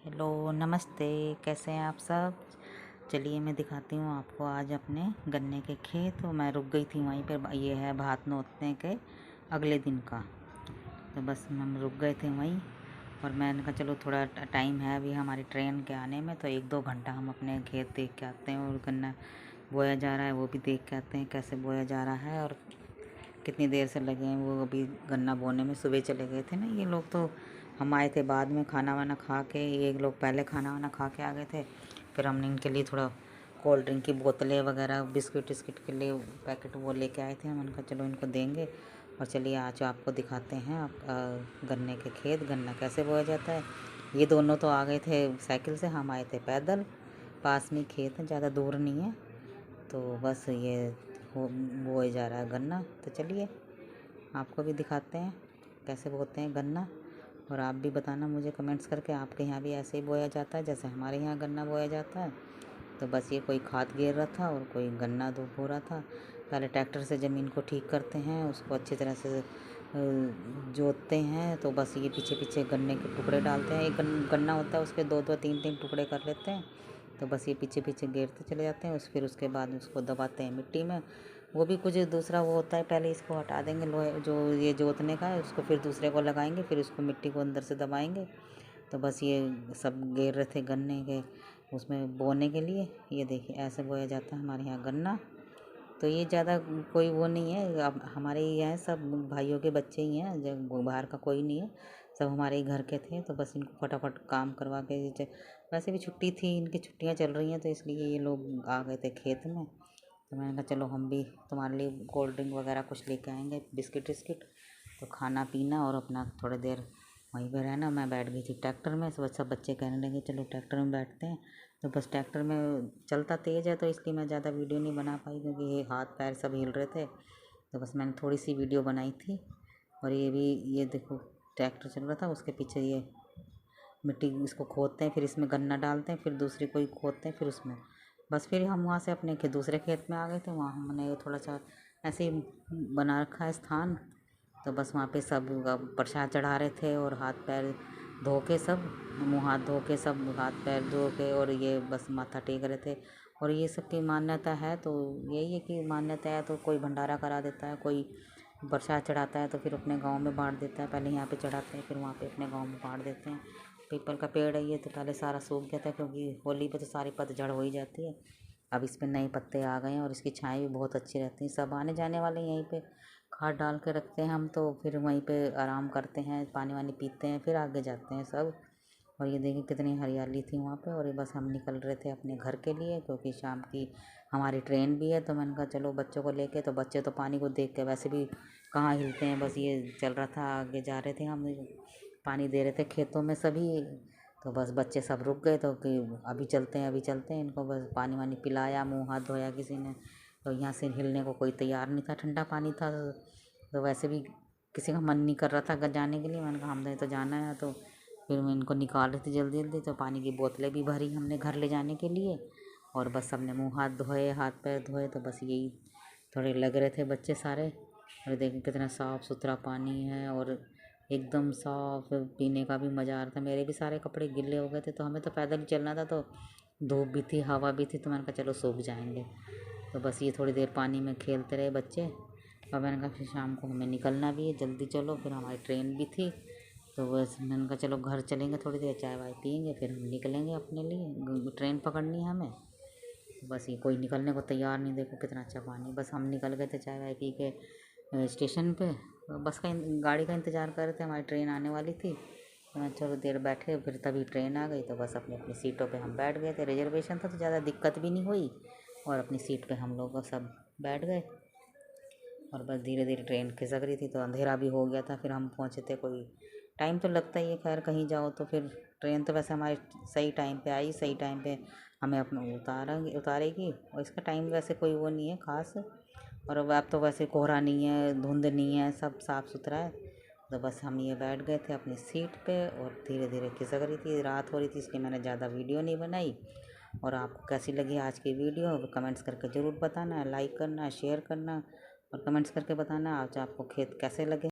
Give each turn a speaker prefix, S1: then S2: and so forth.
S1: Hello नमस्ते, कैसे हैं आप सब। चलिए मैं दिखाती हूँ आपको आज अपने गन्ने के खेत। तो मैं रुक गई थी वहीं पर, ये है भात नोतने के अगले दिन का। तो बस हम रुक गए थे वहीं और मैंने कहा चलो थोड़ा टाइम है अभी हमारी ट्रेन के आने में, तो 1-2 घंटा हम अपने खेत देख के आते हैं और गन्ना बोया जा रहा है वो भी देख के आते हैं कैसे बोया जा रहा है और कितनी देर से लगे हैं। वो अभी गन्ना बोने में सुबह चले गए थे ना ये लोग, तो हम आए थे बाद में खाना वाना खा के। ये लोग पहले खाना वाना खा के आ गए थे, फिर हमने इनके लिए थोड़ा कोल्ड ड्रिंक की बोतलें वगैरह बिस्किट विस्किट के लिए पैकेट वो लेके आए थे। हमने कहा चलो इनको देंगे। और चलिए आज आपको दिखाते हैं गन्ने के खेत, गन्ना कैसे बोया जाता है। ये दोनों तो आ गए थे साइकिल से, हम आए थे पैदल। पास में खेत है, ज़्यादा दूर नहीं है। तो बस ये बोया जा रहा है गन्ना। तो चलिए आपको भी दिखाते हैं कैसे बोते हैं गन्ना। और आप भी बताना मुझे कमेंट्स करके, आपके यहाँ भी ऐसे ही बोया जाता है जैसे हमारे यहाँ गन्ना बोया जाता है। तो बस ये कोई खाद गिर रहा था और कोई गन्ना दो बो रहा था। पहले ट्रैक्टर से ज़मीन को ठीक करते हैं, उसको अच्छी तरह से जोतते हैं। तो बस ये पीछे पीछे गन्ने के टुकड़े डालते हैं। एक गन्ना होता है उसके 2-2 3-3 टुकड़े कर लेते हैं। तो बस ये पीछे पीछे घेरते चले जाते हैं। फिर उसके बाद उसको दबाते हैं मिट्टी में। वो भी कुछ दूसरा वो होता है, पहले इसको हटा देंगे लोहे जो ये जोतने का है उसको, फिर दूसरे को लगाएंगे, फिर उसको मिट्टी को अंदर से दबाएंगे। तो बस ये सब घेर रहे थे गन्ने के उसमें बोने के लिए। ये देखिए ऐसे बोया जाता है हमारे यहाँ गन्ना। तो ये ज़्यादा कोई वो नहीं है, अब हमारे ही हैं सब भाइयों के बच्चे ही हैं, जब बाहर का कोई नहीं है, सब हमारे ही घर के थे। तो बस इनको फटाफट काम करवा के, वैसे भी छुट्टी थी, इनकी छुट्टियां चल रही हैं तो इसलिए ये लोग आ गए थे खेत में। तो मैंने कहा चलो हम भी तुम्हारे लिए कोल्ड ड्रिंक वगैरह कुछ लेके आएंगे, बिस्किट विस्किट। तो खाना पीना और अपना थोड़ी देर वहीं पे रहना। मैं बैठ गई थी ट्रैक्टर में, सब बच्चे कहने लगे चलो ट्रैक्टर में बैठते हैं। तो बस ट्रैक्टर में चलता तेज़ है तो इसलिए मैं ज़्यादा वीडियो नहीं बना पाई, क्योंकि ये हाथ पैर सब हिल रहे थे। तो बस मैंने थोड़ी सी वीडियो बनाई थी। और ये भी, ये देखो ट्रैक्टर चल रहा था, उसके पीछे ये मिट्टी इसको खोदते हैं, फिर इसमें गन्ना डालते हैं, फिर दूसरी कोई खोदते हैं, फिर उसमें बस फिर हम वहाँ से अपने दूसरे खेत में आ गए थे। वहाँ हमने थोड़ा सा ऐसे ही बना रखा है स्थान। तो बस वहाँ पे सब प्रसाद चढ़ा रहे थे और हाथ पैर धो के, सब मुँह हाथ धो के, सब हाथ पैर धो के, और ये बस माथा टेक रहे थे। और ये सब की मान्यता है, तो यही है कि मान्यता है तो कोई भंडारा करा देता है, कोई प्रसाद चढ़ाता है तो फिर अपने गांव में बांट देता है। पहले यहाँ पे चढ़ाते हैं, फिर वहाँ पे अपने गांव में बांट देते हैं। पीपल का पेड़ है ये, तो पहले सारा सूख गया था क्योंकि होली पे तो सारी पतझड़ हो ही जाती है। अब इस पे नए पत्ते आ गए हैं और इसकी छाँव भी बहुत अच्छी रहती है। सब आने जाने वाले यहीं पे खाद डाल के रखते हैं हम, तो फिर वहीं पे आराम करते हैं, पानी वानी पीते हैं, फिर आगे जाते हैं सब। और ये देखिए कितनी हरियाली थी वहाँ पे। और ये बस हम निकल रहे थे अपने घर के लिए, क्योंकि शाम की हमारी ट्रेन भी है। तो मैंने कहा चलो बच्चों को लेके, तो बच्चे तो पानी को देख के वैसे भी कहाँ हिलते हैं। बस ये चल रहा था, आगे जा रहे थे हम, पानी दे रहे थे खेतों में सभी। तो बस बच्चे सब रुक गए, तो कि अभी चलते हैं अभी चलते हैं। इनको बस पानी वानी पिलाया, मुँह हाथ धोया किसी ने। तो यहाँ से हिलने को कोई तैयार नहीं था, ठंडा पानी था। तो वैसे भी किसी का मन नहीं कर रहा था जाने के लिए। मैंने कहा हमने तो जाना है। तो फिर मैं इनको निकाल रही थी जल्दी जल्दी। तो पानी की बोतलें भी भरी हमने घर ले जाने के लिए। और बस सबने मुँह हाथ धोए, हाथ पैर धोए। तो बस यही थोड़े लग रहे थे बच्चे सारे। और देखिए कितना साफ़ सुथरा पानी है और एकदम साफ, पीने का भी मज़ा आ रहा था। मेरे भी सारे कपड़े गीले हो गए थे, तो हमें तो पैदल ही चलना था, तो धूप भी थी, हवा भी थी। तो मैंने कहा चलो सूख जाएंगे। तो बस ये थोड़ी देर पानी में खेलते रहे बच्चे। और मैंने कहा फिर शाम को हमें निकलना भी है, जल्दी चलो, फिर हमारी ट्रेन भी थी। तो बस मैंने कहा चलो घर चलेंगे, थोड़ी देर चाय वाय पियेंगे, फिर हम निकलेंगे अपने लिए, ट्रेन पकड़नी है हमें। तो बस ये कोई निकलने को तैयार नहीं, देखो कितना अच्छा पानी। बस हम निकल गए थे चाय वाय पी के स्टेशन पे। बस का गाड़ी का इंतज़ार कर रहे थे, हमारी ट्रेन आने वाली थी। तो चलो देर बैठे, फिर तभी ट्रेन आ गई। तो बस अपनी अपनी सीटों पे हम बैठ गए थे, रिजर्वेशन था तो ज़्यादा दिक्कत भी नहीं हुई। और अपनी सीट पे हम लोग सब बैठ गए। और बस धीरे धीरे ट्रेन खिसक रही थी, तो अंधेरा भी हो गया था। फिर हम पहुँचे थे, कोई टाइम तो लगता ही है खैर कहीं जाओ तो। फिर ट्रेन तो वैसे हमारी सही टाइम पे आई, सही टाइम पे हमें अपना उतारेगी। और इसका टाइम वैसे कोई वो नहीं है ख़ास। और अब तो वैसे कोहरा नहीं है, धुंध नहीं है, सब साफ़ सुथरा है। तो बस हम ये बैठ गए थे अपनी सीट पे और धीरे धीरे खिसक रही थी। रात हो रही थी इसलिए मैंने ज़्यादा वीडियो नहीं बनाई। और आपको कैसी लगी आज की वीडियो कमेंट्स करके ज़रूर बताना, लाइक करना, शेयर करना और कमेंट्स करके बताना आज आपको खेत कैसे लगे।